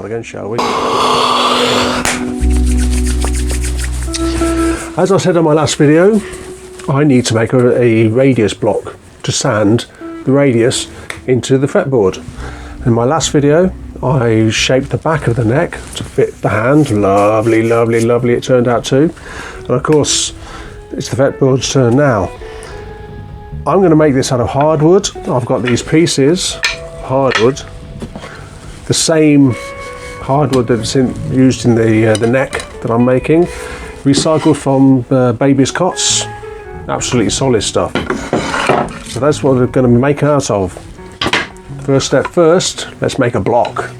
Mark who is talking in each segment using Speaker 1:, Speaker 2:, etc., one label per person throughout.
Speaker 1: again, shall we? As I said in my last video, I need to make a radius block to sand the radius into the fretboard. In my last video, I shaped the back of the neck to fit the hand. Lovely, lovely, lovely it turned out too. And of course, it's the fretboard's turn now. I'm going to make this out of hardwood. I've got these pieces, hardwood, the same hardwood that's used in the neck that I'm making, recycled from babies' cots. Absolutely solid stuff. So that's what we're going to make out of. First step first, let's make a block.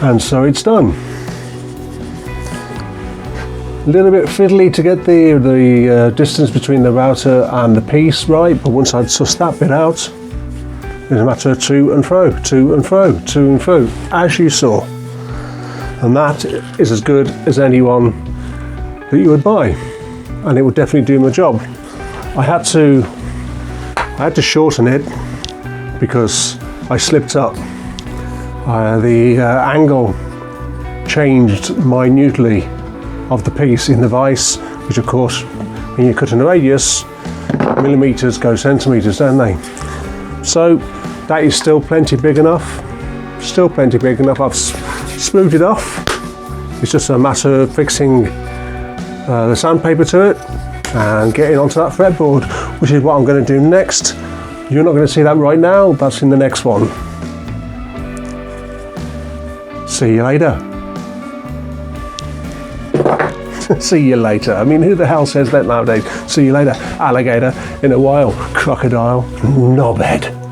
Speaker 1: And so it's done. A little bit fiddly to get the distance between the router and the piece right, but once I'd sussed that bit out, it's a matter of to and fro, to and fro, to and fro, as you saw. And that is as good as any one that you would buy, and it would definitely do my job. I had to shorten it because I slipped up. The angle changed minutely of the piece in the vise, which of course, when you cut in a radius, millimeters go centimeters, don't they? So that is still plenty big enough. Still plenty big enough. I've smoothed it off. It's just a matter of fixing the sandpaper to it and getting onto that fretboard, which is what I'm going to do next. You're not going to see that right now. That's in the next one. See you later. See you later. I mean, who the hell says that nowadays? See you later, alligator, in a while, crocodile, knobhead.